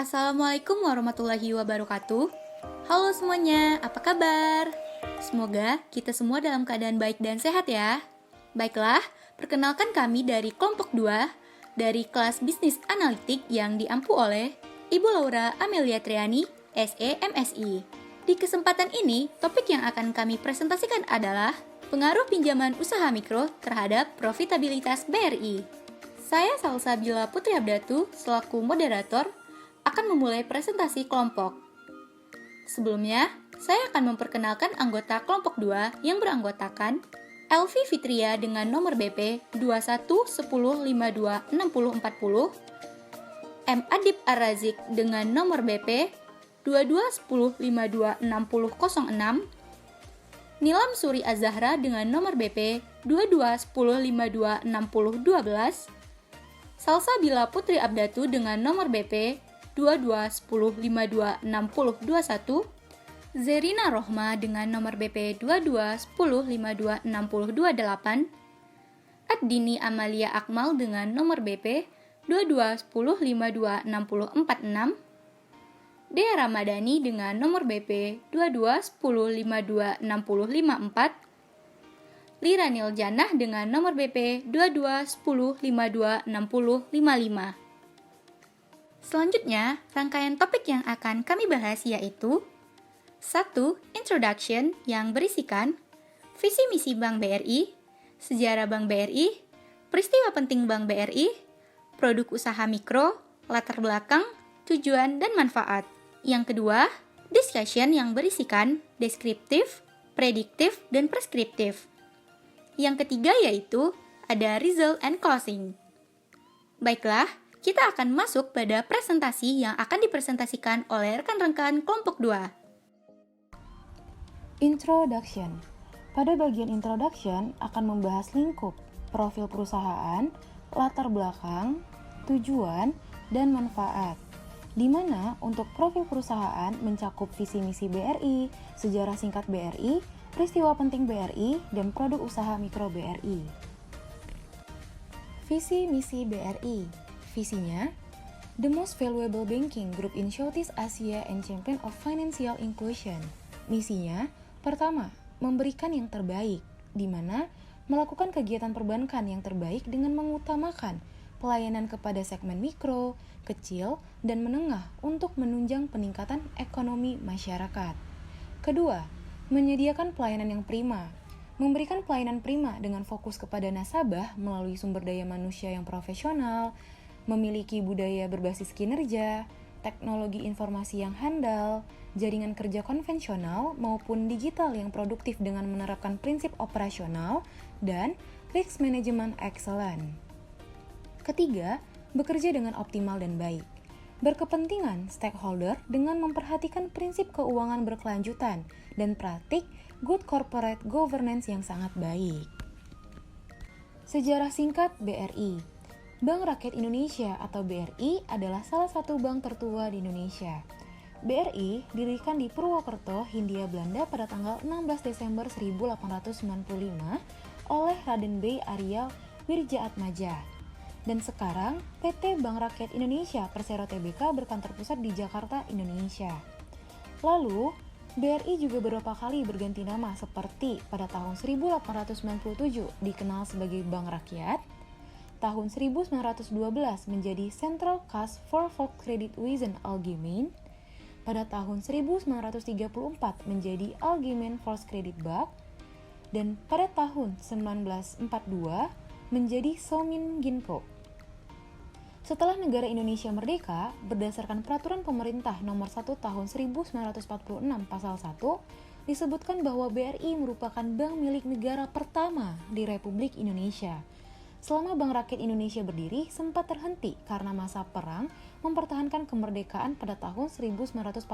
Assalamualaikum warahmatullahi wabarakatuh. Halo semuanya, apa kabar? Semoga kita semua dalam keadaan baik dan sehat ya. Baiklah, perkenalkan kami dari kelompok 2 dari kelas Bisnis Analitik yang diampu oleh Ibu Laura Amelia Triani, SE MSI. Di kesempatan ini, topik yang akan kami presentasikan adalah pengaruh pinjaman usaha mikro terhadap profitabilitas BRI. Saya Salsabila Putri Abdatu, selaku moderator, akan memulai presentasi kelompok. Sebelumnya, saya akan memperkenalkan anggota kelompok 2 yang beranggotakan Elvi Fitria dengan nomor BP 2110526040, M. Adib Ar-Razik dengan nomor BP 2210526006, Nilam Suri Az-Zahra dengan nomor BP 2210526012, Salsabila Putri Abdatu dengan nomor BP 2210526021, Zerina Rohma dengan nomor BP 2210526028, Ad-Dini Amalia Akmal dengan nomor BP 2210526046, Dea Ramadhani dengan nomor BP 2210526054, Lira Niljannah dengan nomor BP 2210526055. Selanjutnya, rangkaian topik yang akan kami bahas yaitu 1. Introduction yang berisikan visi misi Bank BRI, sejarah Bank BRI, peristiwa penting Bank BRI, produk usaha mikro, latar belakang, tujuan, dan manfaat. Yang kedua, discussion yang berisikan deskriptif, prediktif, dan preskriptif. Yang ketiga yaitu ada result and closing. Baiklah, kita akan masuk pada presentasi yang akan dipresentasikan oleh rekan-rekan kelompok 2. Introduction. Pada bagian introduction akan membahas lingkup, profil perusahaan, latar belakang, tujuan, dan manfaat. Di mana untuk profil perusahaan mencakup visi misi BRI, sejarah singkat BRI, peristiwa penting BRI, dan produk usaha mikro BRI. Visi misi BRI. Visinya, The Most Valuable Banking Group in Southeast Asia and Champion of Financial Inclusion. Misinya, pertama, memberikan yang terbaik, di mana melakukan kegiatan perbankan yang terbaik dengan mengutamakan pelayanan kepada segmen mikro, kecil, dan menengah untuk menunjang peningkatan ekonomi masyarakat. Kedua, menyediakan pelayanan yang prima. Memberikan pelayanan prima dengan fokus kepada nasabah melalui sumber daya manusia yang profesional, memiliki budaya berbasis kinerja, teknologi informasi yang handal, jaringan kerja konvensional maupun digital yang produktif dengan menerapkan prinsip operasional, dan risk management excellent. Ketiga, bekerja dengan optimal dan baik. Berkepentingan stakeholder dengan memperhatikan prinsip keuangan berkelanjutan dan praktik good corporate governance yang sangat baik. Sejarah singkat BRI. Bank Rakyat Indonesia atau BRI adalah salah satu bank tertua di Indonesia. BRI didirikan di Purwokerto, Hindia Belanda pada tanggal 16 Desember 1895 oleh Raden B. Arya Wirjaatmaja. Dan sekarang, PT Bank Rakyat Indonesia Persero Tbk berkantor pusat di Jakarta, Indonesia. Lalu, BRI juga beberapa kali berganti nama seperti pada tahun 1897 dikenal sebagai Bank Rakyat, tahun 1912 menjadi Central Kas for Volkskredietwesen Algemeen, pada tahun 1934 menjadi Algemeen Volkskredietbank, dan pada tahun 1942 menjadi Sominginco. Setelah negara Indonesia merdeka, berdasarkan peraturan pemerintah nomor 1 tahun 1946 pasal 1, disebutkan bahwa BRI merupakan bank milik negara pertama di Republik Indonesia. Selama Bank Rakyat Indonesia berdiri, sempat terhenti karena masa perang mempertahankan kemerdekaan pada tahun 1948.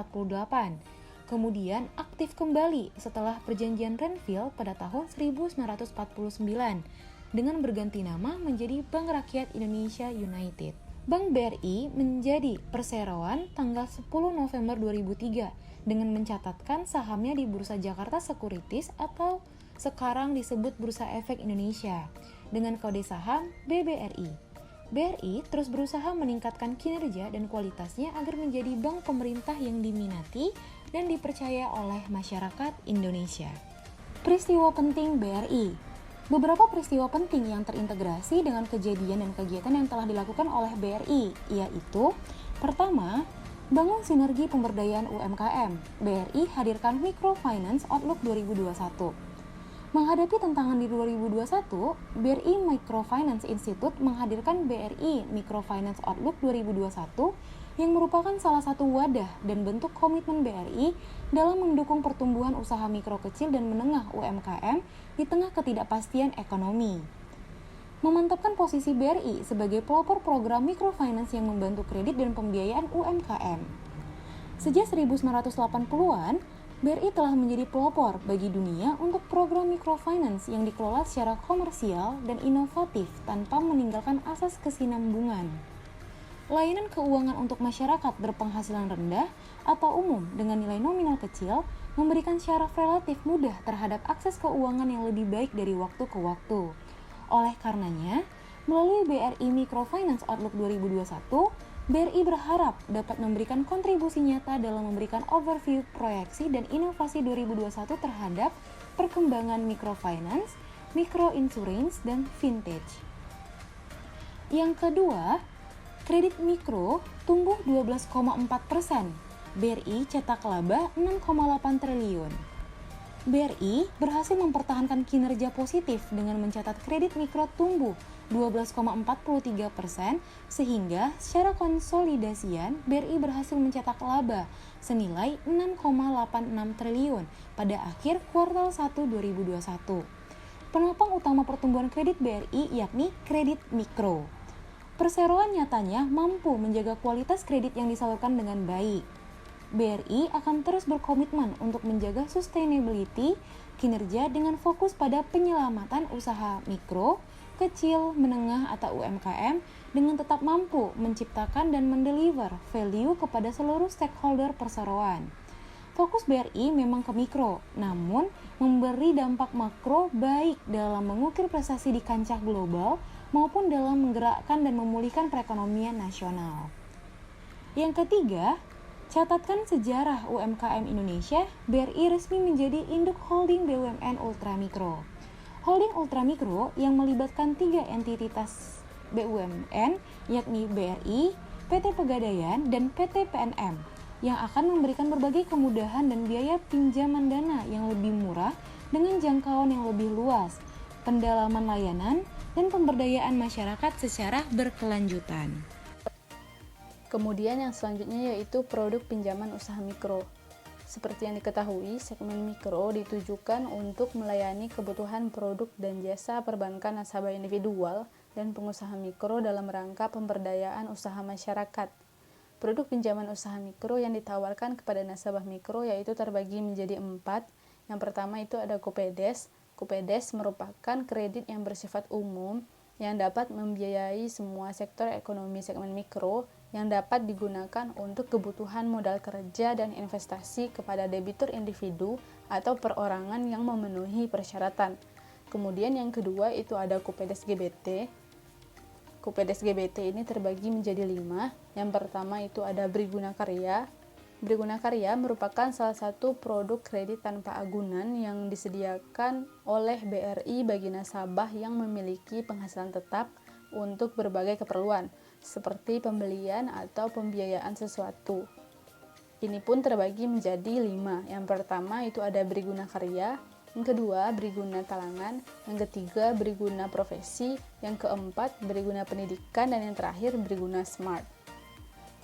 Kemudian aktif kembali setelah perjanjian Renville pada tahun 1949 dengan berganti nama menjadi Bank Rakyat Indonesia United. Bank BRI menjadi perseroan tanggal 10 November 2003 dengan mencatatkan sahamnya di Bursa Jakarta Securities atau sekarang disebut Bursa Efek Indonesia dengan kode saham BBRI. BRI terus berusaha meningkatkan kinerja dan kualitasnya agar menjadi bank pemerintah yang diminati dan dipercaya oleh masyarakat Indonesia. Peristiwa penting BRI. Beberapa peristiwa penting yang terintegrasi dengan kejadian dan kegiatan yang telah dilakukan oleh BRI, yaitu pertama, bangun sinergi pemberdayaan UMKM. BRI hadirkan Microfinance Outlook 2021. Menghadapi tantangan di 2021, BRI Microfinance Institute menghadirkan BRI Microfinance Outlook 2021 yang merupakan salah satu wadah dan bentuk komitmen BRI dalam mendukung pertumbuhan usaha mikro kecil dan menengah UMKM di tengah ketidakpastian ekonomi. Memantapkan posisi BRI sebagai pelopor program microfinance yang membantu kredit dan pembiayaan UMKM. Sejak 1980-an, BRI telah menjadi pelopor bagi dunia untuk program microfinance yang dikelola secara komersial dan inovatif tanpa meninggalkan asas kesinambungan. Layanan keuangan untuk masyarakat berpenghasilan rendah atau umum dengan nilai nominal kecil memberikan syarat relatif mudah terhadap akses keuangan yang lebih baik dari waktu ke waktu. Oleh karenanya, melalui BRI Microfinance Outlook 2021, BRI berharap dapat memberikan kontribusi nyata dalam memberikan overview proyeksi dan inovasi 2021 terhadap perkembangan microfinance, microinsurance, dan vintage. Yang kedua, kredit mikro tumbuh 12,4%. BRI cetak laba 6,8 triliun. BRI berhasil mempertahankan kinerja positif dengan mencatat kredit mikro tumbuh 12,43% sehingga secara konsolidasian BRI berhasil mencetak laba senilai 6,86 triliun pada akhir kuartal 1 2021. Penopang utama pertumbuhan kredit BRI yakni kredit mikro. Perseroan nyatanya mampu menjaga kualitas kredit yang disalurkan dengan baik. BRI akan terus berkomitmen untuk menjaga sustainability kinerja dengan fokus pada penyelamatan usaha mikro, kecil, menengah, atau UMKM dengan tetap mampu menciptakan dan mendeliver value kepada seluruh stakeholder perseroan. Fokus BRI memang ke mikro, namun memberi dampak makro baik dalam mengukir prestasi di kancah global maupun dalam menggerakkan dan memulihkan perekonomian nasional. Yang ketiga, catatkan sejarah UMKM Indonesia, BRI resmi menjadi induk holding BUMN Ultramikro. Holding Ultramikro yang melibatkan 3 entitas BUMN, yakni BRI, PT Pegadaian, dan PT PNM, yang akan memberikan berbagai kemudahan dan biaya pinjaman dana yang lebih murah dengan jangkauan yang lebih luas, pendalaman layanan, dan pemberdayaan masyarakat secara berkelanjutan. Kemudian yang selanjutnya yaitu produk pinjaman usaha mikro. Seperti yang diketahui, segmen mikro ditujukan untuk melayani kebutuhan produk dan jasa perbankan nasabah individual dan pengusaha mikro dalam rangka pemberdayaan usaha masyarakat. Produk pinjaman usaha mikro yang ditawarkan kepada nasabah mikro yaitu terbagi menjadi 4. Yang pertama itu ada Kupedes. Kupedes merupakan kredit yang bersifat umum yang dapat membiayai semua sektor ekonomi segmen mikro yang dapat digunakan untuk kebutuhan modal kerja dan investasi kepada debitur individu atau perorangan yang memenuhi persyaratan. Kemudian yang kedua itu ada Kupedes GBT. Kupedes GBT ini terbagi menjadi 5. Yang pertama itu ada Briguna Karya. Briguna Karya merupakan salah satu produk kredit tanpa agunan yang disediakan oleh BRI bagi nasabah yang memiliki penghasilan tetap untuk berbagai keperluan, seperti pembelian atau pembiayaan sesuatu. Ini pun terbagi menjadi 5. Yang pertama itu ada Briguna Karya, yang kedua Briguna Talangan, yang ketiga Briguna Profesi, yang keempat Briguna Pendidikan, dan yang terakhir Briguna Smart.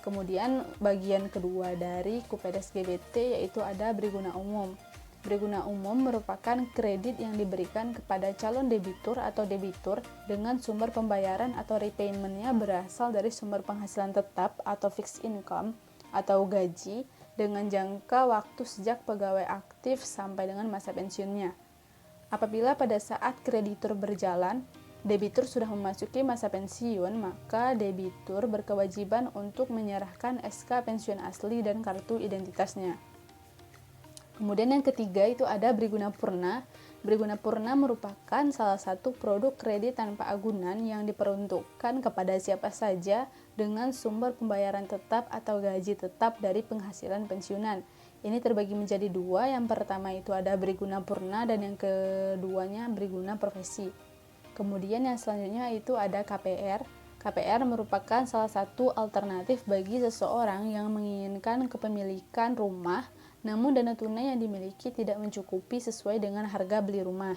Kemudian bagian kedua dari Kupedes GBT yaitu ada Briguna Umum. Briguna Umum merupakan kredit yang diberikan kepada calon debitur atau debitur dengan sumber pembayaran atau repayment-nya berasal dari sumber penghasilan tetap atau fixed income atau gaji dengan jangka waktu sejak pegawai aktif sampai dengan masa pensiunnya. Apabila pada saat kreditur berjalan, debitur sudah memasuki masa pensiun, maka debitur berkewajiban untuk menyerahkan SK pensiun asli dan kartu identitasnya. Kemudian yang ketiga itu ada Briguna Purna. Briguna Purna merupakan salah satu produk kredit tanpa agunan yang diperuntukkan kepada siapa saja dengan sumber pembayaran tetap atau gaji tetap dari penghasilan pensiunan. Ini terbagi menjadi dua, yang pertama itu ada Briguna Purna dan yang keduanya Briguna Profesi. Kemudian yang selanjutnya itu ada KPR. KPR merupakan salah satu alternatif bagi seseorang yang menginginkan kepemilikan rumah, namun dana tunai yang dimiliki tidak mencukupi sesuai dengan harga beli rumah.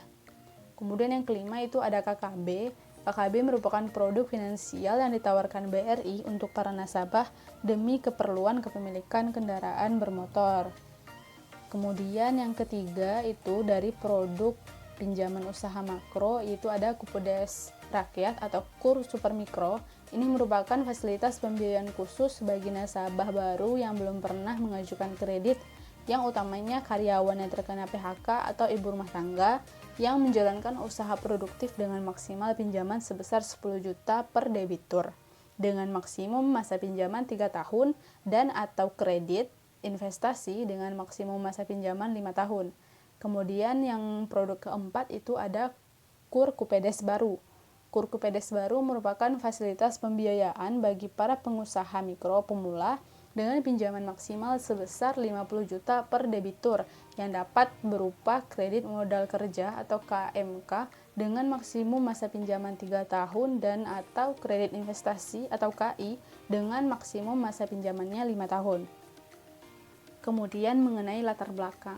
Kemudian yang kelima itu ada KKB. KKB merupakan produk finansial yang ditawarkan BRI untuk para nasabah demi keperluan kepemilikan kendaraan bermotor. Kemudian yang ketiga itu dari produk pinjaman usaha makro, yaitu ada Kupedes Rakyat atau KUR Super Mikro. Ini merupakan fasilitas pembiayaan khusus bagi nasabah baru yang belum pernah mengajukan kredit, yang utamanya karyawan yang terkena PHK atau ibu rumah tangga yang menjalankan usaha produktif dengan maksimal pinjaman sebesar 10 juta per debitur dengan maksimum masa pinjaman 3 tahun dan atau kredit investasi dengan maksimum masa pinjaman 5 tahun. Kemudian yang produk keempat itu ada KUR Kupedes Baru. KUR Kupedes Baru merupakan fasilitas pembiayaan bagi para pengusaha mikro pemula dengan pinjaman maksimal sebesar 50 juta per debitur yang dapat berupa kredit modal kerja atau KMK dengan maksimum masa pinjaman 3 tahun dan atau kredit investasi atau KI dengan maksimum masa pinjamannya 5 tahun. Kemudian mengenai latar belakang.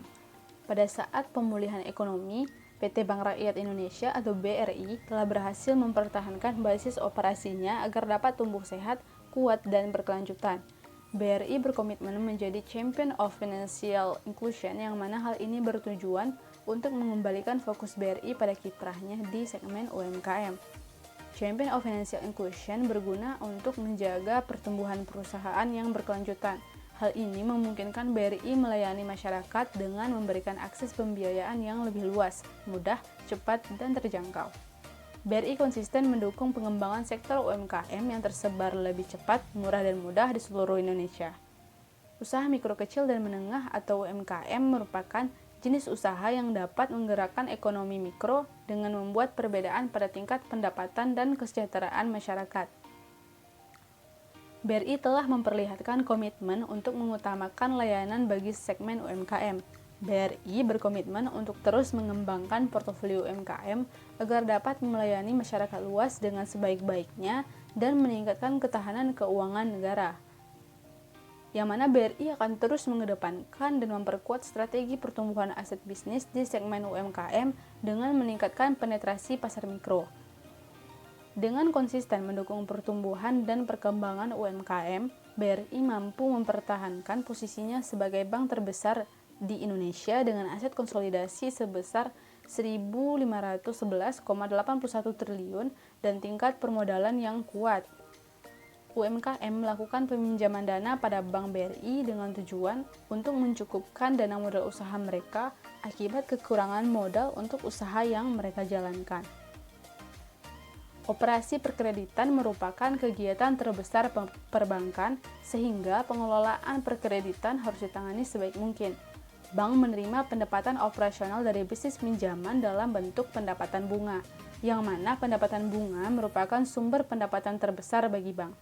Pada saat pemulihan ekonomi, PT Bank Rakyat Indonesia atau BRI telah berhasil mempertahankan basis operasinya agar dapat tumbuh sehat, kuat, dan berkelanjutan. BRI berkomitmen menjadi champion of financial inclusion, yang mana hal ini bertujuan untuk mengembalikan fokus BRI pada kiprahnya di segmen UMKM. Champion of financial inclusion berguna untuk menjaga pertumbuhan perusahaan yang berkelanjutan. Hal ini memungkinkan BRI melayani masyarakat dengan memberikan akses pembiayaan yang lebih luas, mudah, cepat, dan terjangkau. BRI konsisten mendukung pengembangan sektor UMKM yang tersebar lebih cepat, murah, dan mudah di seluruh Indonesia. Usaha mikro kecil dan menengah atau UMKM merupakan jenis usaha yang dapat menggerakkan ekonomi mikro dengan membuat perbedaan pada tingkat pendapatan dan kesejahteraan masyarakat. BRI telah memperlihatkan komitmen untuk mengutamakan layanan bagi segmen UMKM. BRI berkomitmen untuk terus mengembangkan portofolio UMKM agar dapat melayani masyarakat luas dengan sebaik-baiknya dan meningkatkan ketahanan keuangan negara. Yang mana BRI akan terus mengedepankan dan memperkuat strategi pertumbuhan aset bisnis di segmen UMKM dengan meningkatkan penetrasi pasar mikro. Dengan konsisten mendukung pertumbuhan dan perkembangan UMKM, BRI mampu mempertahankan posisinya sebagai bank terbesar di Indonesia dengan aset konsolidasi sebesar 1.511,81 triliun dan tingkat permodalan yang kuat. UMKM melakukan peminjaman dana pada Bank BRI dengan tujuan untuk mencukupkan dana modal usaha mereka akibat kekurangan modal untuk usaha yang mereka jalankan. Operasi perkreditan merupakan kegiatan terbesar perbankan, sehingga pengelolaan perkreditan harus ditangani sebaik mungkin. Bank menerima pendapatan operasional dari bisnis pinjaman dalam bentuk pendapatan bunga, yang mana pendapatan bunga merupakan sumber pendapatan terbesar bagi bank.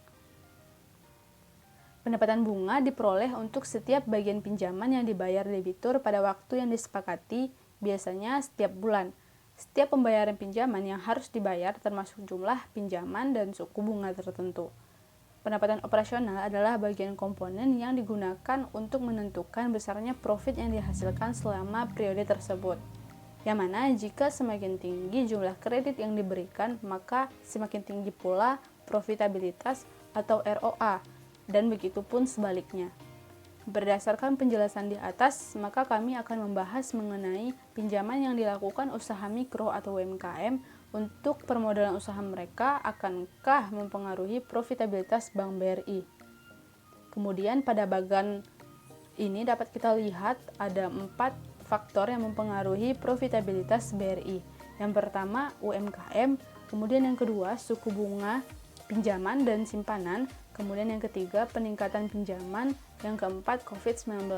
Pendapatan bunga diperoleh untuk setiap bagian pinjaman yang dibayar debitur pada waktu yang disepakati, biasanya setiap bulan. Setiap pembayaran pinjaman yang harus dibayar termasuk jumlah pinjaman dan suku bunga tertentu. Pendapatan operasional adalah bagian komponen yang digunakan untuk menentukan besarnya profit yang dihasilkan selama periode tersebut. Yang mana jika semakin tinggi jumlah kredit yang diberikan, maka semakin tinggi pula profitabilitas atau ROA, dan begitu pun sebaliknya. Berdasarkan penjelasan di atas, maka kami akan membahas mengenai pinjaman yang dilakukan usaha mikro atau UMKM untuk permodalan usaha mereka akankah mempengaruhi profitabilitas Bank BRI. Kemudian pada bagian ini dapat kita lihat ada 4 faktor yang mempengaruhi profitabilitas BRI. Yang pertama UMKM, kemudian yang kedua suku bunga pinjaman dan simpanan, kemudian yang ketiga peningkatan pinjaman, yang keempat COVID-19.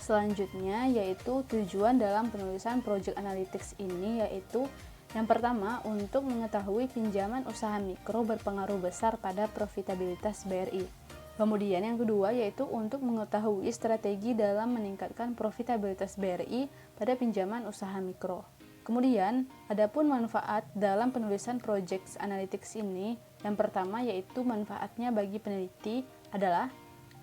selanjutnya yaitu tujuan dalam penulisan Project Analytics ini, yaitu yang pertama untuk mengetahui pinjaman usaha mikro berpengaruh besar pada profitabilitas BRI. Kemudian yang kedua yaitu untuk mengetahui strategi dalam meningkatkan profitabilitas BRI pada pinjaman usaha mikro. Kemudian, adapun manfaat dalam penulisan Project Analytics ini, yang pertama yaitu manfaatnya bagi peneliti adalah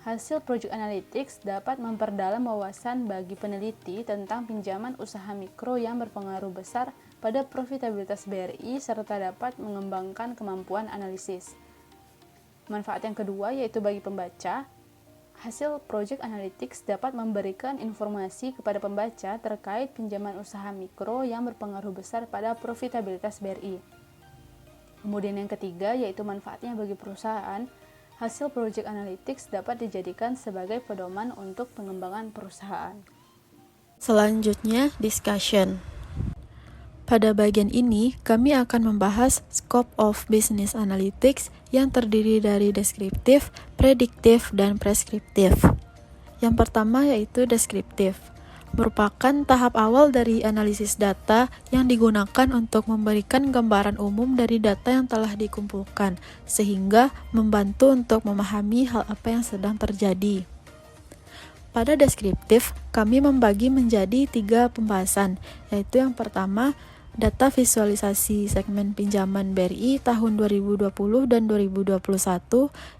hasil Project Analytics dapat memperdalam wawasan bagi peneliti tentang pinjaman usaha mikro yang berpengaruh besar pada profitabilitas BRI serta dapat mengembangkan kemampuan analisis. Manfaat yang kedua yaitu bagi pembaca, hasil Project Analytics dapat memberikan informasi kepada pembaca terkait pinjaman usaha mikro yang berpengaruh besar pada profitabilitas BRI. Kemudian yang ketiga yaitu manfaatnya bagi perusahaan, hasil Project Analytics dapat dijadikan sebagai pedoman untuk pengembangan perusahaan. Selanjutnya, discussion. Pada bagian ini, kami akan membahas scope of business analytics yang terdiri dari deskriptif, prediktif, dan preskriptif. Yang pertama yaitu deskriptif, merupakan tahap awal dari analisis data yang digunakan untuk memberikan gambaran umum dari data yang telah dikumpulkan, sehingga membantu untuk memahami hal apa yang sedang terjadi. Pada deskriptif, kami membagi menjadi 3 pembahasan, yaitu yang pertama, data visualisasi segmen pinjaman BRI tahun 2020 dan 2021.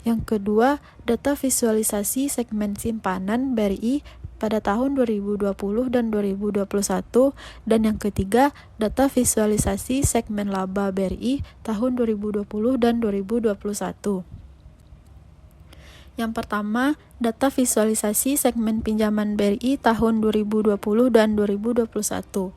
Yang kedua, data visualisasi segmen simpanan BRI pada tahun 2020 dan 2021, dan yang ketiga, data visualisasi segmen laba BRI tahun 2020 dan 2021. Yang pertama, data visualisasi segmen pinjaman BRI tahun 2020 dan 2021.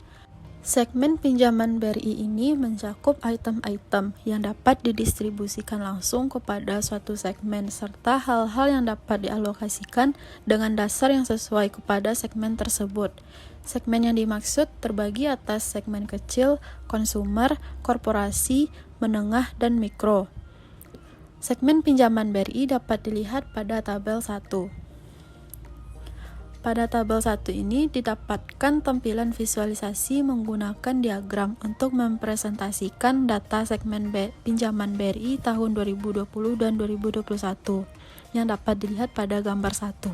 Segmen pinjaman BRI ini mencakup item-item yang dapat didistribusikan langsung kepada suatu segmen serta hal-hal yang dapat dialokasikan dengan dasar yang sesuai kepada segmen tersebut. Segmen yang dimaksud terbagi atas segmen kecil, konsumer, korporasi, menengah, dan mikro. Segmen pinjaman BRI dapat dilihat pada tabel 1. Pada tabel 1 ini didapatkan tampilan visualisasi menggunakan diagram untuk mempresentasikan data segmen pinjaman BRI tahun 2020 dan 2021 yang dapat dilihat pada gambar 1.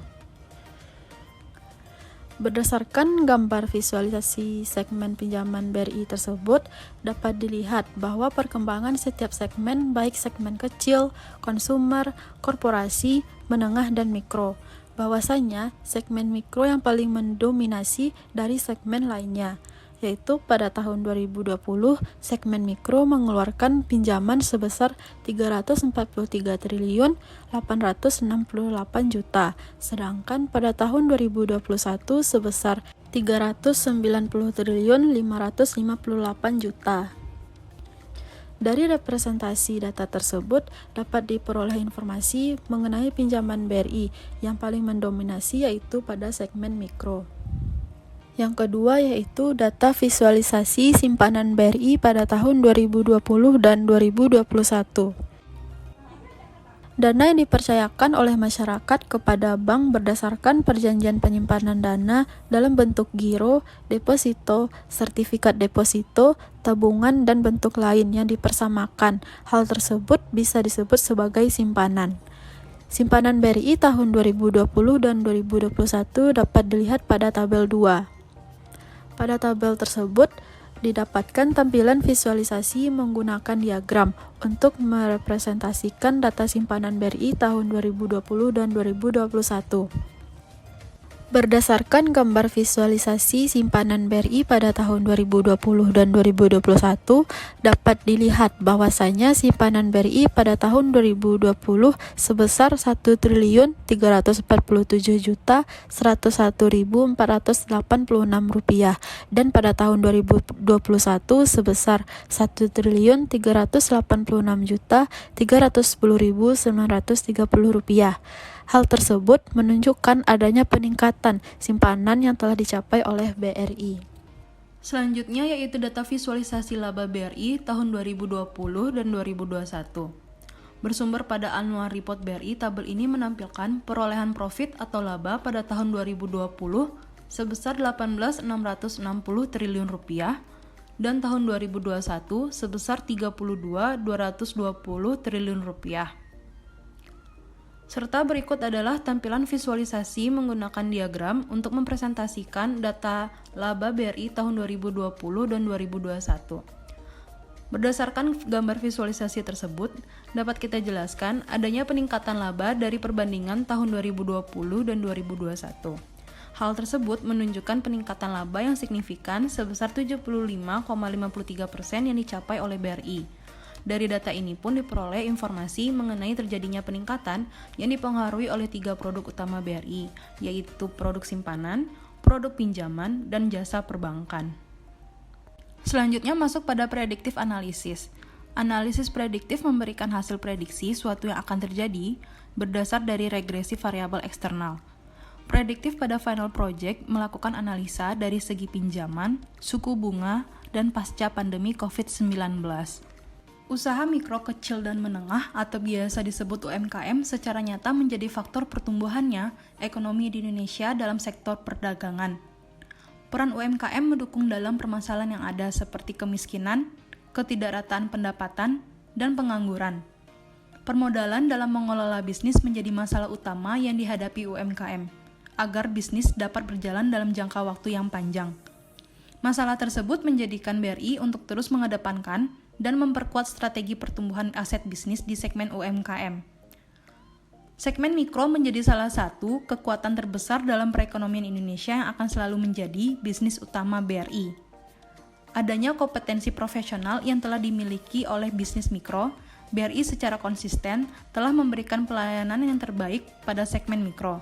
Berdasarkan gambar visualisasi segmen pinjaman BRI tersebut, dapat dilihat bahwa perkembangan setiap segmen, baik segmen kecil, konsumer, korporasi, menengah, dan mikro, bahwasanya segmen mikro yang paling mendominasi dari segmen lainnya, yaitu pada tahun 2020 segmen mikro mengeluarkan pinjaman sebesar 343 triliun 868 juta, sedangkan pada tahun 2021 sebesar 390 triliun 558 juta. Dari representasi data tersebut dapat diperoleh informasi mengenai pinjaman BRI yang paling mendominasi yaitu pada segmen mikro. Yang kedua yaitu data visualisasi simpanan BRI pada tahun 2020 dan 2021. Dana yang dipercayakan oleh masyarakat kepada bank berdasarkan perjanjian penyimpanan dana dalam bentuk giro, deposito, sertifikat deposito, tabungan, dan bentuk lain yang dipersamakan. Hal tersebut bisa disebut sebagai simpanan. Simpanan BRI tahun 2020 dan 2021 dapat dilihat pada tabel 2. Pada tabel tersebut, didapatkan tampilan visualisasi menggunakan diagram untuk merepresentasikan data simpanan BRI tahun 2020 dan 2021. Berdasarkan gambar visualisasi simpanan BRI pada tahun 2020 dan 2021, dapat dilihat bahwasanya simpanan BRI pada tahun 2020 sebesar 1.347.101.486 rupiah dan pada tahun 2021 sebesar 1.386.310.930 rupiah. Hal tersebut menunjukkan adanya peningkatan simpanan yang telah dicapai oleh BRI. Selanjutnya yaitu data visualisasi laba BRI tahun 2020 dan 2021. Bersumber pada Annual Report BRI, tabel ini menampilkan perolehan profit atau laba pada tahun 2020 sebesar 18.660 triliun rupiah dan tahun 2021 sebesar 32.220 triliun rupiah. Serta berikut adalah tampilan visualisasi menggunakan diagram untuk mempresentasikan data laba BRI tahun 2020 dan 2021. Berdasarkan gambar visualisasi tersebut, dapat kita jelaskan adanya peningkatan laba dari perbandingan tahun 2020 dan 2021. Hal tersebut menunjukkan peningkatan laba yang signifikan sebesar 75,53% yang dicapai oleh BRI. Dari data ini pun diperoleh informasi mengenai terjadinya peningkatan yang dipengaruhi oleh 3 produk utama BRI, yaitu produk simpanan, produk pinjaman, dan jasa perbankan. Selanjutnya masuk pada prediktif analisis. Analisis prediktif memberikan hasil prediksi suatu yang akan terjadi berdasar dari regresi variabel eksternal. Prediktif pada final project melakukan analisa dari segi pinjaman, suku bunga, dan pasca pandemi COVID-19. Usaha mikro, kecil, dan menengah atau biasa disebut UMKM secara nyata menjadi faktor pertumbuhannya ekonomi di Indonesia dalam sektor perdagangan. Peran UMKM mendukung dalam permasalahan yang ada seperti kemiskinan, ketidakrataan pendapatan, dan pengangguran. Permodalan dalam mengelola bisnis menjadi masalah utama yang dihadapi UMKM, agar bisnis dapat berjalan dalam jangka waktu yang panjang. Masalah tersebut menjadikan BRI untuk terus mengedepankan dan memperkuat strategi pertumbuhan aset bisnis di segmen UMKM. Segmen mikro menjadi salah satu kekuatan terbesar dalam perekonomian Indonesia yang akan selalu menjadi bisnis utama BRI. Adanya kompetensi profesional yang telah dimiliki oleh bisnis mikro, BRI secara konsisten telah memberikan pelayanan yang terbaik pada segmen mikro.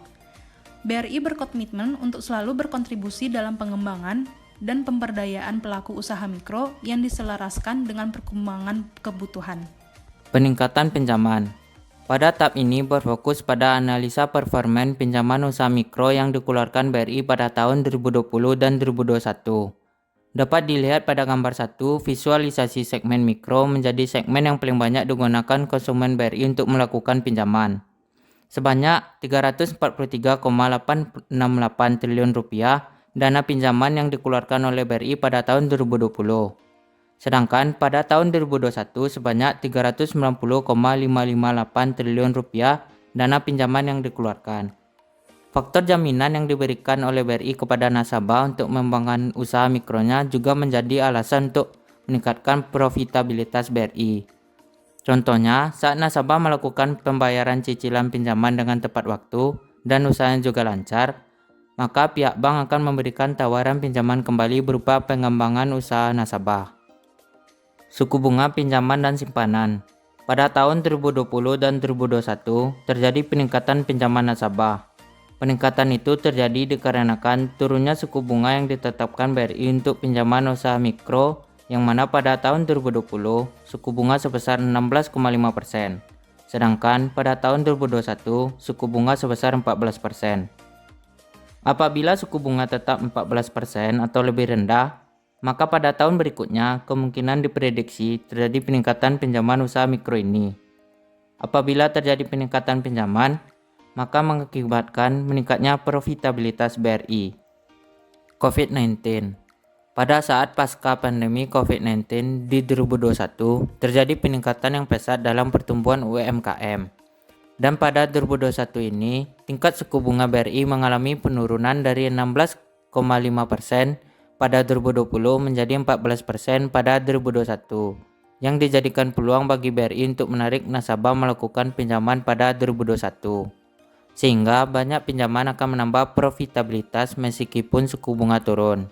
BRI berkomitmen untuk selalu berkontribusi dalam pengembangan dan pemberdayaan pelaku usaha mikro yang diselaraskan dengan perkembangan kebutuhan. Peningkatan pinjaman. Pada tab ini berfokus pada analisa performa pinjaman usaha mikro yang dikeluarkan BRI pada tahun 2020 dan 2021. Dapat dilihat pada gambar 1, visualisasi segmen mikro menjadi segmen yang paling banyak digunakan konsumen BRI untuk melakukan pinjaman. Sebanyak 343,868 triliun rupiah dana pinjaman yang dikeluarkan oleh BRI pada tahun 2020. Sedangkan pada tahun 2021 sebanyak 390,558 triliun rupiah dana pinjaman yang dikeluarkan. Faktor jaminan yang diberikan oleh BRI kepada nasabah untuk mengembangkan usaha mikronya juga menjadi alasan untuk meningkatkan profitabilitas BRI. Contohnya, saat nasabah melakukan pembayaran cicilan pinjaman dengan tepat waktu dan usahanya juga lancar, maka pihak bank akan memberikan tawaran pinjaman kembali berupa pengembangan usaha nasabah. Suku bunga pinjaman dan simpanan. Pada tahun 2020 dan 2021 terjadi peningkatan pinjaman nasabah. Peningkatan itu terjadi dikarenakan turunnya suku bunga yang ditetapkan BRI untuk pinjaman usaha mikro, yang mana pada tahun 2020 suku bunga sebesar 16,5%, sedangkan pada tahun 2021 suku bunga sebesar 14%. Apabila suku bunga tetap 14% atau lebih rendah, maka pada tahun berikutnya kemungkinan diprediksi terjadi peningkatan pinjaman usaha mikro ini. Apabila terjadi peningkatan pinjaman, maka mengakibatkan meningkatnya profitabilitas BRI. COVID-19. Pada saat pasca pandemi COVID-19 di 2021, terjadi peningkatan yang pesat dalam pertumbuhan UMKM. Dan pada 2021 ini, tingkat suku bunga BRI mengalami penurunan dari 16,5% pada 2020 menjadi 14% pada 2021, yang dijadikan peluang bagi BRI untuk menarik nasabah melakukan pinjaman pada 2021. Sehingga banyak pinjaman akan menambah profitabilitas meskipun suku bunga turun.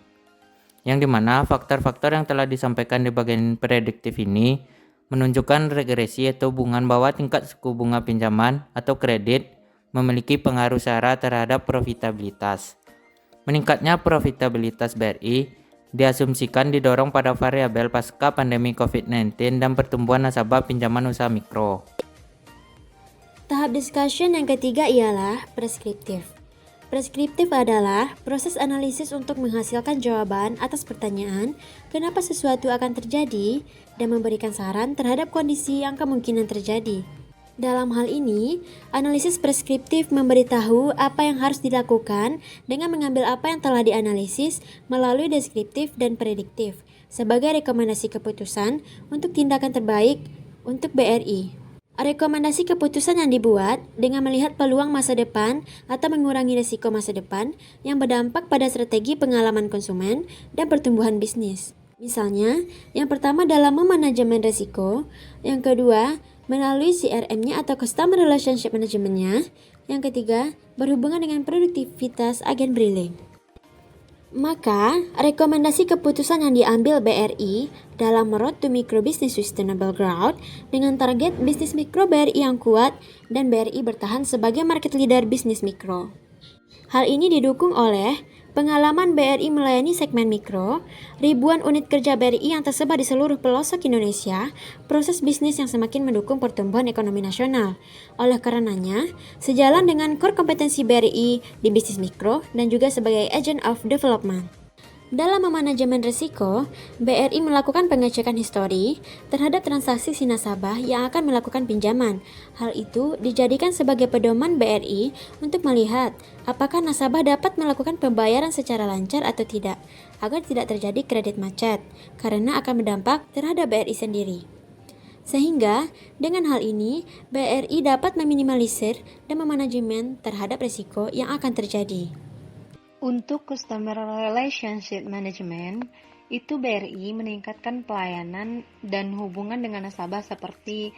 Yang dimana faktor-faktor yang telah disampaikan di bagian prediktif ini menunjukkan regresi atau hubungan bahwa tingkat suku bunga pinjaman atau kredit memiliki pengaruh secara terhadap profitabilitas. Meningkatnya profitabilitas BRI diasumsikan didorong pada variabel pasca pandemi COVID-19 dan pertumbuhan nasabah pinjaman usaha mikro. Tahap discussion yang ketiga ialah preskriptif. Preskriptif adalah proses analisis untuk menghasilkan jawaban atas pertanyaan kenapa sesuatu akan terjadi dan memberikan saran terhadap kondisi yang kemungkinan terjadi. Dalam hal ini, analisis preskriptif memberitahu apa yang harus dilakukan dengan mengambil apa yang telah dianalisis melalui deskriptif dan prediktif sebagai rekomendasi keputusan untuk tindakan terbaik untuk BRI. Rekomendasi keputusan yang dibuat dengan melihat peluang masa depan atau mengurangi risiko masa depan yang berdampak pada strategi pengalaman konsumen dan pertumbuhan bisnis. Misalnya, yang pertama dalam memanajemen risiko, yang kedua melalui CRM-nya atau Customer Relationship Management-nya, yang ketiga berhubungan dengan produktivitas agen briling. Maka, rekomendasi keputusan yang diambil BRI dalam Road to Micro Business Sustainable Growth dengan target bisnis mikro BRI yang kuat dan BRI bertahan sebagai market leader bisnis mikro. Hal ini didukung oleh pengalaman BRI melayani segmen mikro, ribuan unit kerja BRI yang tersebar di seluruh pelosok Indonesia, proses bisnis yang semakin mendukung pertumbuhan ekonomi nasional. Oleh karenanya, sejalan dengan core kompetensi BRI di bisnis mikro dan juga sebagai agent of development. Dalam memanajemen risiko, BRI melakukan pengecekan histori terhadap transaksi si nasabah yang akan melakukan pinjaman. Hal itu dijadikan sebagai pedoman BRI untuk melihat apakah nasabah dapat melakukan pembayaran secara lancar atau tidak, agar tidak terjadi kredit macet, karena akan berdampak terhadap BRI sendiri. Sehingga, dengan hal ini, BRI dapat meminimalisir dan memanajemen terhadap risiko yang akan terjadi. Untuk Customer Relationship Management, itu BRI meningkatkan pelayanan dan hubungan dengan nasabah seperti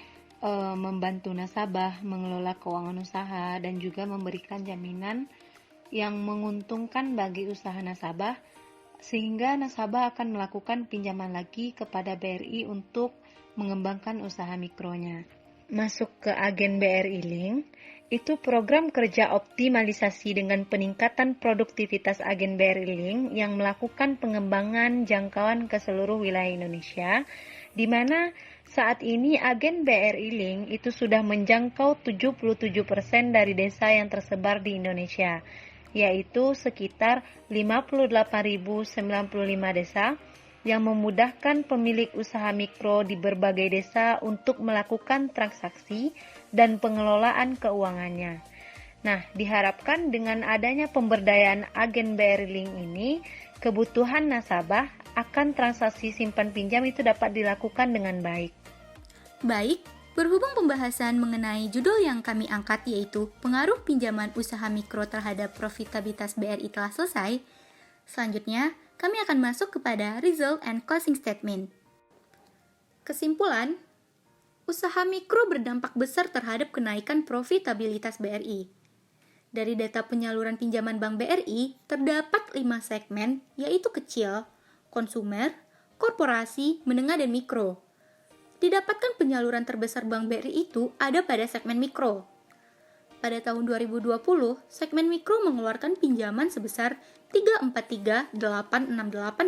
membantu nasabah mengelola keuangan usaha dan juga memberikan jaminan yang menguntungkan bagi usaha nasabah, sehingga nasabah akan melakukan pinjaman lagi kepada BRI untuk mengembangkan usaha mikronya. Masuk ke agen BRI Link, itu program kerja optimalisasi dengan peningkatan produktivitas agen BRI Link yang melakukan pengembangan jangkauan ke seluruh wilayah Indonesia, di mana saat ini agen BRI Link itu sudah menjangkau 77% dari desa yang tersebar di Indonesia, yaitu sekitar 58.095 desa, yang memudahkan pemilik usaha mikro di berbagai desa untuk melakukan transaksi dan pengelolaan keuangannya. Nah, diharapkan dengan adanya pemberdayaan agen BRI Link ini, kebutuhan nasabah akan transaksi simpan pinjam itu dapat dilakukan dengan baik. Baik, berhubung pembahasan mengenai judul yang kami angkat yaitu pengaruh pinjaman usaha mikro terhadap profitabilitas BRI telah selesai, selanjutnya kami akan masuk kepada result and closing statement. Kesimpulan, usaha mikro berdampak besar terhadap kenaikan profitabilitas BRI. Dari data penyaluran pinjaman Bank BRI, terdapat 5 segmen, yaitu kecil, konsumer, korporasi, menengah, dan mikro. Didapatkan penyaluran terbesar Bank BRI itu ada pada segmen mikro. Pada tahun 2020, segmen mikro mengeluarkan pinjaman sebesar 343.868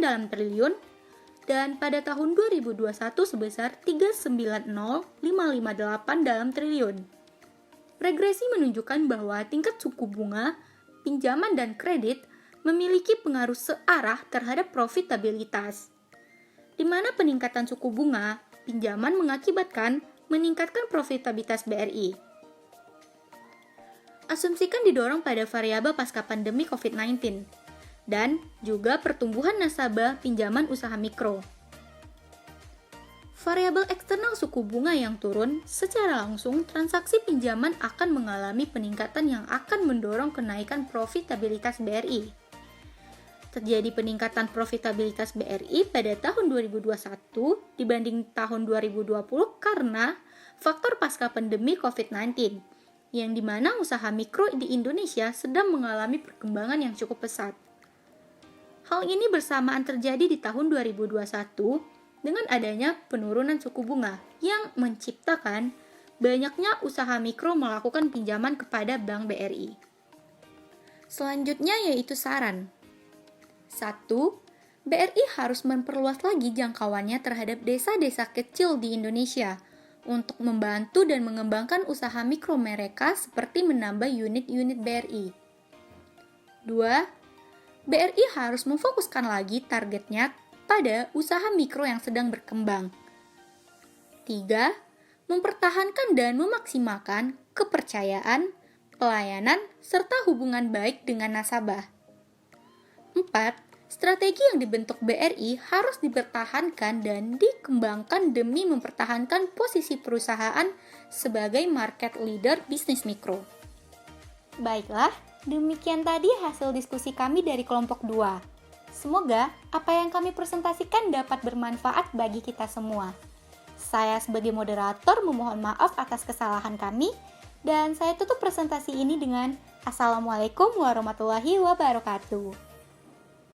dalam triliun, dan pada tahun 2021 sebesar 390.558 dalam triliun. Regresi menunjukkan bahwa tingkat suku bunga, pinjaman, dan kredit memiliki pengaruh searah terhadap profitabilitas, di mana peningkatan suku bunga, pinjaman mengakibatkan meningkatkan profitabilitas BRI. Asumsikan didorong pada variabel pasca pandemi COVID-19 dan juga pertumbuhan nasabah pinjaman usaha mikro. Variabel eksternal suku bunga yang turun secara langsung, transaksi pinjaman akan mengalami peningkatan yang akan mendorong kenaikan profitabilitas BRI. Terjadi peningkatan profitabilitas BRI pada tahun 2021 dibanding tahun 2020 karena faktor pasca pandemi COVID-19, yang dimana usaha mikro di Indonesia sedang mengalami perkembangan yang cukup pesat. Hal ini bersamaan terjadi di tahun 2021 dengan adanya penurunan suku bunga yang menciptakan banyaknya usaha mikro melakukan pinjaman kepada Bank BRI. Selanjutnya yaitu saran. 1. BRI harus memperluas lagi jangkauannya terhadap desa-desa kecil di Indonesia untuk membantu dan mengembangkan usaha mikro mereka seperti menambah unit-unit BRI. 2. BRI harus memfokuskan lagi targetnya pada usaha mikro yang sedang berkembang. 3. mempertahankan dan memaksimalkan kepercayaan, pelayanan, serta hubungan baik dengan nasabah. 4. Strategi yang dibentuk BRI harus dipertahankan dan dikembangkan demi mempertahankan posisi perusahaan sebagai market leader bisnis mikro. Baiklah, demikian tadi hasil diskusi kami dari kelompok 2. Semoga apa yang kami presentasikan dapat bermanfaat bagi kita semua. Saya sebagai moderator memohon maaf atas kesalahan kami, dan saya tutup presentasi ini dengan Assalamualaikum warahmatullahi wabarakatuh.